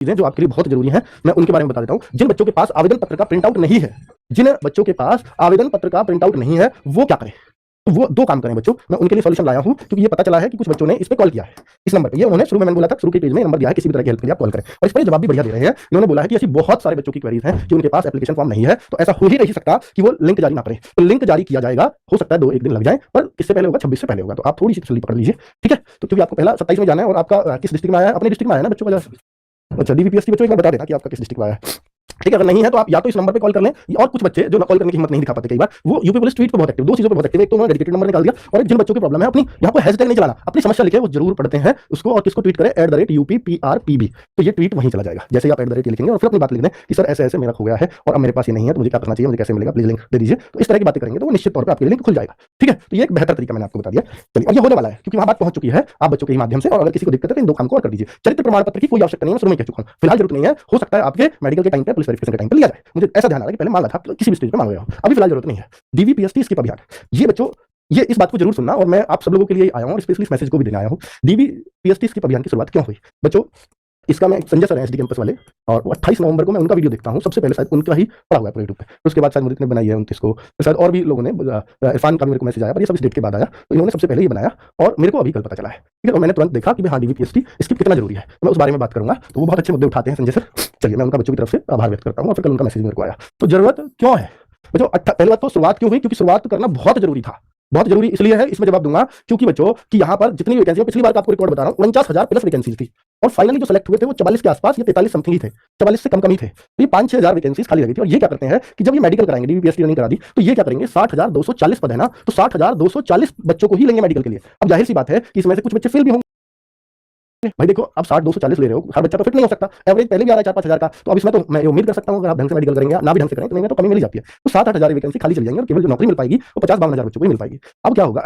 चीजें जो आपके लिए बहुत जरूरी हैं, मैं उनके बारे में बता देता हूँ। जिन बच्चों के पास आवेदन पत्र का प्रिंट आउट नहीं है, जिन बच्चों के पास आवेदन पत्र का प्रिंट आउट नहीं है, वो क्या करें? तो वो दो काम करें बच्चों, मैं उनके लिए सॉल्यूशन लाया हूं, क्योंकि ये पता चला है कि कुछ बच्चों ने इस पे कॉल किया है, इस नंबर पे। ये उन्होंने शुरू में मैंने बोला था, शुरू के पेज में नंबर दिया है, किसी भी तरह की हेल्प के लिए आप कॉल करें, और इस पर जवाब भी बढ़िया दे रहे हैं। इन्होंने बोला है कि ऐसी बहुत सारे बच्चों की क्वेरीज हैं कि उनके पास एप्लीकेशन फॉर्म नहीं है, तो ऐसा हो ही नहीं सकता कि वो लिंक जारी ना करें। तो लिंक जारी किया जाएगा, हो सकता है 2-1 दिन लग जाए, पर किससे पहले होगा? 26 से पहले होगा। तो आप थोड़ी सी तसल्ली पकड़ लीजिए, ठीक है? तो क्योंकि आपको पहला 27 में जाना है, और आपका किस डिस्ट्रिक्ट में आया है? अपने डिस्ट्रिक्ट में आया है ना बच्चों का? अच्छा, डीवीपीएससी बच्चों एक बार बता देना कि आपका किस डिस्ट्रिक्ट में आया है, ठीक है? अगर नहीं है तो आप या तो इस नंबर पे कॉल कर लें, और कुछ बच्चे जो कॉल करने की हिम्मत नहीं दिखा पाते कई बार, वो यूपी पुलिस ट्वीट पे बहुत एक्टिव, दो चीजों पे बहुत एक्टिव है। एक तो उन्होंने डेडिकेटेड नंबर निकाल दिया, और एक जिन बच्चों की प्रॉब्लम है, अपनी यहाँ पर हैशटैग नहीं चलाना, अपनी समस्या लिखे, वो जरूर पढ़ते हैं उसको, और किसको ट्वीट करें? @UPPRPB। तो ये ट्वीट वहीं चला जाएगा, जैसे ही आप @ लिखेंगे और फिर अपनी बात लिख दें कि सर ऐसे ऐसे मेरा खो गया है और अब मेरे पास ये नहीं है, तो मुझे क्या करना चाहिए, मुझे कैसे मिलेगा, प्लीज लिंक दे दीजिए। तो इस तरह की बातें करेंगे तो वो निश्चित तौर पर आपके लिंक खुल जाएगा, ठीक है? तो ये एक बेहतर तरीका मैंने आपको बता दिया। चलिए, और ये होने वाला है क्योंकि वहां बात पहुंच चुकी है आप बच्चों के ही माध्यम से, और अगर किसी को दिक्कत है तो इन दो काम को और कर दीजिए। चरित्र प्रमाण पत्र की कोई आवश्यकता नहीं है, मैं शुरू में कह चुका हूं, फिलहाल जरूरत नहीं है। हो सकता है आपके मेडिकल के टाइम पे, पुलिस वेरिफिकेशन के टाइम पे लिया जाए, मुझे ऐसा ध्यान आ रहा है कि पहले मांगा था, किसी भी स्टेज पे मांग रहे हो, अभी फिलहाल जरूरत नहीं है। डीवीपीएसटी स्किप अभियान, ये बच्चों, ये इस बात को जरूर सुनना, और मैं आप सब लोगों के लिए आया हूं, और स्पेशली इस मैसेज को भी देने आया हूं। डीवीपीएसटी स्किप अभियान की शुरुआत क्यों हुई बच्चों? इसका मैं संजय सर हैं एसडी कैंपस वाले, और 28 नवंबर को मैं उनका वीडियो देखता हूं, सबसे पहले शायद उनका ही पड़ा हुआ है यूट्यूब पे, उसके बाद शायद मुझे ने बनाई है 29 को, तो शायद और भी लोगों ने, इरफान का भी मेरे को मैसेज आया, पर ये सब इस डेट के बाद आया, तो इन्होंने सबसे पहले ही बनाया और मेरे को अभी कल पता चला है, ठीक है? और मैंने तुरंत देखा कि हाँ, डीवीपीएसटी इसकी कितना जरूरी है, मैं उस बारे में बात करूंगा। तो वो बहुत अच्छे मुद्दे उठाते हैं संजय सर। चलिए, मैं उनका बच्चों की तरफ से आभार व्यक्त करता हूँ, और फिर कल उनका मैसेज मेरे को आया। तो जरूरत क्यों है बच्चों? पहली बात तो शुरुआत क्यों हुई? क्योंकि शुरुआत करना बहुत जरूरी था। बहुत जरूरी इसलिए है, इसमें जवाब दूंगा, क्योंकि बच्चों कि यहाँ पर जितनी वैकेंसी, पिछली बार का आपको रिकॉर्ड बता रहा हूँ, 49,000 प्लस वैकेंसी थी, और फाइनली जो सेलेक्ट हुए थे वो 44 के आसपास या 43 समथिंग ही थे, 44 से कम ही थे। तो ये 5-6 हजार वैकेंसी खाली लगी थी, और ये क्या करते हैं कि जब ये मेडिकल कराएंगे, डीवीपीएसटी नहीं करा दी, तो ये क्या करेंगे? 60,240 पद है ना, तो 60,240 बच्चों को ही लेंगे मेडिकल के लिए। अब जाहिर सी बात है कि इसमें से कुछ बच्चे फेल भी होंगे। भाई देखो, अब 60,240 ले रहे हो, हर बच्चा तो फिट नहीं हो सकता, एवरेज पहले भी आ रहा है 4-5 हजार का, तो अब इसमें तो मैं उम्मीद कर सकता हूँ अगर आप ढंग से मेडिकल करेंगे, ना भी ढंग से करें तो नहीं तो कमी मिल जाती है। तो 7-8 हजार वैकेंसी खाली चली जाएंगी, और केवल जो नौकरी मिल पाएगी वो 50-52 हजार बच्चों को ही मिल पाएगी। अब क्या होगा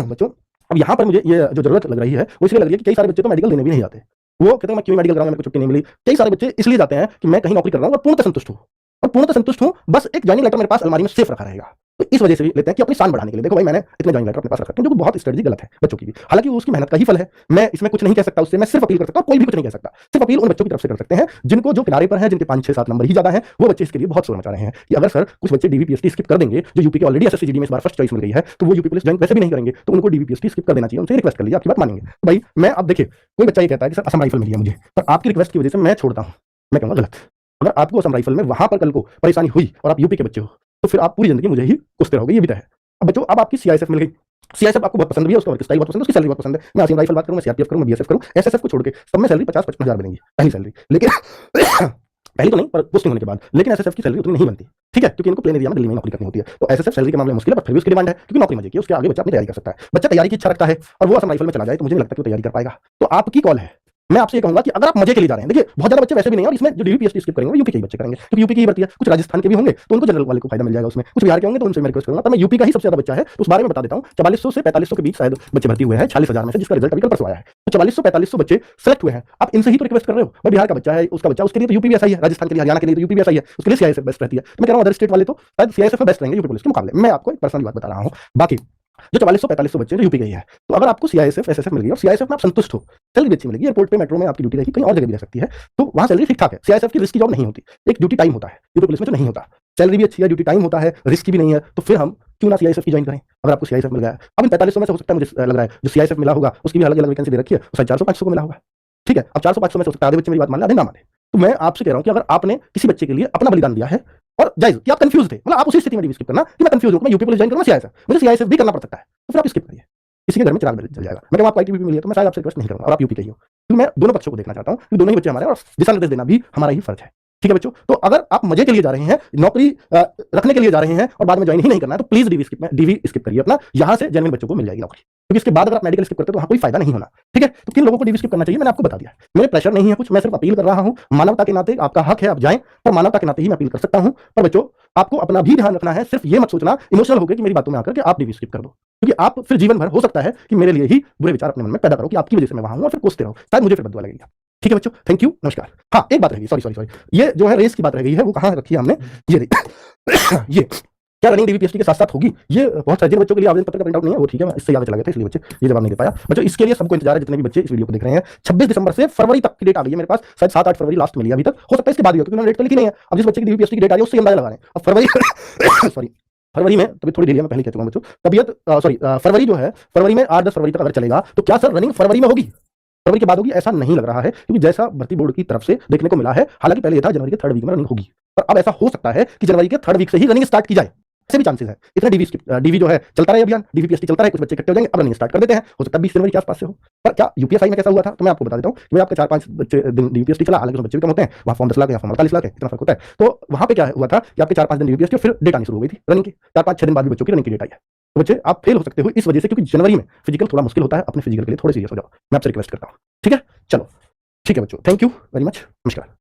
बच्चों? अब यहाँ पर मुझे ये जो जरूरत लग रही है वो इसलिए लग रही है कि कई सारे बच्चे तो मेडिकल देने भी नहीं आते। वो कहते हैं मैं क्यों मेडिकल कराऊंगा, मेरे को छुट्टी नहीं मिली। कई सारे बच्चे इसलिए जाते हैं कि मैं कहीं नौकरी कर रहा हूँ और पूर्णतः संतुष्ट हूँ, और पूर्णतः संतुष्ट हूँ, बस एक ज्वाइनिंग लेटर मेरे पास अलमारी में सेफ रखा रहेगा। तो इस वजह से भी लेते हैं कि अपनी शान बढ़ाने के लिए, देखो भाई मैंने इतने ज्वाइनिंग लेटर अपने पास रखा है, जो बहुत स्ट्रेटजी गलत है बच्चों की भी, हालांकि वो उसकी मेहनत का ही फल है। मैं इसमें कुछ नहीं कह सकता उससे, मैं सिर्फ अपील कर सकता हूँ, कोई भी कुछ नहीं कह सकता, सिर्फ अपील उन बच्चों की तरफ से कर सकते हैं जिनको, जो किनारे पर हैं, जिनके 5-6-7 नंबर ही ज्यादा है, वो बच्चे इसके लिए बहुत शोर मचा रहे हैं कि अगर सर कुछ बच्चे डीवीपीएसटी स्किप कर देंगे, जो यूपी के ऑलरेडी एसएससी जीडी में इस बार फर्स्ट चॉइस मिल गई है, तो वो यूपी पुलिस ज्वाइन वैसे भी नहीं करेंगे, तो उनको डीवीपीएसटी स्किप कर देना चाहिए। उनसे रिक्वेस्ट कर लीजिए, आपकी बात मानेंगे। तो भाई मैं, अब देखिए, कोई बच्चा ये कहता है कि सर असम राइफल मिली है मुझे, पर आपकी रिक्वेस्ट की वजह से मैं छोड़ता हूँ, मैं कहूँगा गलत। अगर आपको असम राइफल में वहां पर कल को परेशानी हुई और आप यूपी के बच्चे हो, तो फिर आप पूरी जिंदगी मुझे ही कोसते रहोगे, ये भी तय है। अब बच्चों, अब आपकी सीआईएसएफ मिल गई, सीआईएसएफ आपको बहुत पसंद भी है, उसका स्टाइल बहुत पसंद है, उसकी सैलरी बहुत पसंद है। मैं असम राइफल बात करूं, मैं सीआरपीएफ करूं, मैं बीएसएफ करूं, एसएसएफ को छोड़ के सब में सैलरी 50-55 हजार मिलेंगी पहली सैलरी, लेकिन पहली तो नहीं, पर पोस्टिंग होने के बाद। लेकिन एसएसएफ की सैलरी उतनी नहीं बनती, ठीक है? क्योंकि इनको प्लेन एरिया में दिल्ली में नौकरी करनी होती है, तो एसएसएफ सैलरी के मामले में मुश्किल है, पर फिर भी उसकी डिमांड है, क्योंकि नौकरी मजे की, उसके आगे बच्चा अपनी तैयारी कर सकता है। बच्चा तैयारी की इच्छा रखता है और वो असम राइफल में चला जाए, तो मुझे नहीं लगता कि वो तैयारी कर पाएगा। तो आपकी कॉल है। मैं आपसे ये कहूंगा कि अगर आप मजे के लिए जा रहे हैं, देखिए बहुत ज्यादा बच्चे वैसे भी नहीं है, और इसमें जो डीवीपीएसटी स्किप करेंगे वो यूपी के ही बच्चे करेंगे, क्योंकि यूपी की ही भर्ती है। कुछ राजस्थान के भी होंगे तो उनको जनरल वाले को फायदा मिल जाएगा उसमें, कुछ बिहार के होंगे तो उनसे मैं रिक्वेस्ट करूंगा, पर मैं यूपी का ही सबसे ज्यादा बच्चा है तो उस बारे में बता देता हूँ। 4400 से 4500 के बीच शायद बच्चे भर्ती हुए हैं 46,000 में से, जिसका रिजल्ट अभी कल परसों आया है। तो 4400-4500 बच्चे सेलेक्ट हुए हैं, आप इनसे ही तो रिक्वेस्ट कर रहे हो। भाई बिहार का बच्चा है, उसका बच्चा, उसके लिए तो यूपी भी ऐसा ही है, राजस्थान के लिए, हरियाणा के लिए तो यूपी भी ऐसा ही है, उसके लिए सीआईएसएफ बेस्ट रहती है। तो मैं कह रहा हूँ अदर स्टेट वाले तो शायद सीआईएसएफ में बेस्ट रहेंगे यूपी पुलिस के मुकाबले। मैं आपको एक पर्सनल बात बता रहा हूँ। बाकी जो 4400-4500 बच्चे जो यूपी गई है, तो अगर आपको सीआईएसएफ एसएसएफ मिल गई और सीआईएसएफ में आप संतुष्ट हो, सैलरी भी अच्छी मिलेगी, एयरपोर्ट पे मेट्रो में आपकी ड्यूटी रहेगी, कहीं और जगह भी रह सकती है, तो वहां सैलरी ठीक ठाक है। सीआईएसएफ की रिस्क की जॉब नहीं होती, एक ड्यूटी टाइम होता है, यूपी पुलिस में जो नहीं होता। सैलरी भी अच्छी है, ड्यूटी टाइम होता है, रिस्क भी नहीं है, तो फिर हम क्यों ना सीआईएसएफ की ज्वाइन करें अगर आपको सीआईएसएफ मिल गया है। अब इन 4500 में से हो सकता है, मुझे लग रहा है जो सीआईएसएफ मिला होगा उसकी भी अलग अलग वैकेंसी दे रखी है, शायद 400-500 को मिला होगा, ठीक है? अब 400-500 में से हो सकता है आधे बच्चे मेरी बात मान ले, आधे ना माने। तो मैं आपसे कह रहा हूँ कि अगर आपने किसी बच्चे के लिए अपना बलिदान दिया है, और जायज कि आप कंफ्यूज थे, मतलब आप उसी स्थिति में स्किप करना कि मैं कंफ्यूज हूं, मैं यूपी पुलिस ज्वाइन करूंगा, सीआईएसएफ, मुझे सीआईएसएफ भी करना पड़ सकता है, तो फिर आप स्किप करिए। किसी के घर में चिराग जल जाएगा। मैं कहूँ आपको आईटीबीपी मिली है तो मैं शायद आपसे रिक्वेस्ट नहीं करूंगा, और आप यूपी के ही हो, क्योंकि मैं दोनों पक्षों को देखना चाहता हूँ, क्योंकि दोनों ही बच्चे हमारे, और दिशा निर्देश देना भी हमारा ही फर्ज है, ठीक है बच्चों? तो अगर आप मजे के लिए जा रहे हैं, नौकरी रखने के लिए जा रहे हैं और बाद में ज्वाइन ही नहीं करना है, तो प्लीज डीवी स्किप करिए अपना, यहां से जेन्युइन बच्चों को मिल जाएगी नौकरी, क्योंकि इसके बाद अगर आप मेडिकल स्किप करते हो तो वहां कोई फायदा नहीं होना, ठीक है? तो किन लोगों को डीवी स्किप करना चाहिए मैंने आपको बता दिया। मेरे प्रेशर नहीं है कुछ, मैं सिर्फ अपील कर रहा हूं मानवता के नाते, आपका हक है आप जाएं, पर मानवता के नाते ही मैं अपील कर सकता हूं। पर बच्चों, आपको अपना भी ध्यान रखना है, सिर्फ ये मत सोचना इमोशनल होकर कि मेरी बातों में आकर के आप डीवी स्किप कर दो, क्योंकि आप फिर जीवन भर हो सकता है कि मेरे लिए ही बुरे विचार अपने मन में पैदा करो कि आपकी वजह से मैं वहां हूं, और फिर कोसते रहो, शायद मुझे फिर बदुआ लगेगा। ठीक है बच्चों, थैंक यू, नमस्कार। हाँ, एक बात रह गई, सॉरी, ये जो है रेस की बात रह गई है, वो कहां रखी है हमने, ये क्या रनिंग डीवीपीएसटी के साथ साथ होगी? ये बहुत सारे जिन बच्चों के लिए आवेदन पत्र का प्रिंट आउट नहीं है वो ठीक है, मैं इससे आगे चला गया था इसलिए बच्चे ये जवाब नहीं दे पाया। बच्चों इसके लिए सबको इंतजार है, जितने भी बच्चे इस वीडियो को देख रहे हैं। 26 दिसंबर से फरवरी तक की डेट आ गई है मेरे पास, शायद 7-8 फरवरी लास्ट मिली है अभी तक, हो सकता है इसके बाद ही हो, क्योंकि उन्होंने डेट तो लिखी नहीं है। अब जिस बच्चे की डीवीपीएसटी की डेट आ रही है उससे अंदाजा लगा रहे हैं। अब फरवरी सॉरी फरवरी में तबीयत थोड़ी ढीली है, मैं पहले कह चुका हूं बच्चों, तबीयत सॉरी फरवरी जो है, फरवरी में 8-10 फरवरी तक अगर चलेगा तो क्या सर रनिंग फरवरी में होगी? फरवरी के बाद होगी ऐसा नहीं लग रहा है, क्योंकि जैसा भर्ती बोर्ड की तरफ से देखने को मिला है, हालांकि पहले ये था जनवरी के 3rd वीक में रनिंग होगी, पर अब ऐसा हो सकता है कि जनवरी के 3rd वीक से ही रनिंग स्टार्ट की जाए, ऐसे भी चांसेस है। इतना डीवी जो है चलता रहे अभियान, डीवीपीएसटी चलता रहे, कुछ बच्चे इकट्ठे हो जाएंगे, अब रनिंग स्टार्ट कर देते हैं, हो सकता है 20 जनवरी के आसपास से हो। पर क्या यूपीएसआई में कैसा हुआ था तो मैं आपको बता देता हूँ कि मैं आपके 4-5 बच्चे दिन डीवीपीएसटी चला, हालांकि बच्चे भी कम होते हैं, वहाँ फॉर्म 10 लाख या फॉर्म 48 लाख है, इतना फर्क होता है। तो वहाँ पे क्या हुआ था कि आपके 4-5 दिन डीवीपीएसटी फिर डेट आनी शुरू हो गई थी रनिंग की, 4-5-6 दिन बाद भी बच्चों की रनिंग की डेट आई है। तो बच्चे आप फेल हो सकते हो इस वजह से, क्योंकि जनवरी में फिजिकल थोड़ा मुश्किल होता है, अपने फिजिकल के लिए थोड़े सीरियस हो जाओ, मैं आपसे रिक्वेस्ट करता हूँ। ठीक है, चलो ठीक है बच्चों, थैंक यू वेरी मच, नमस्कार।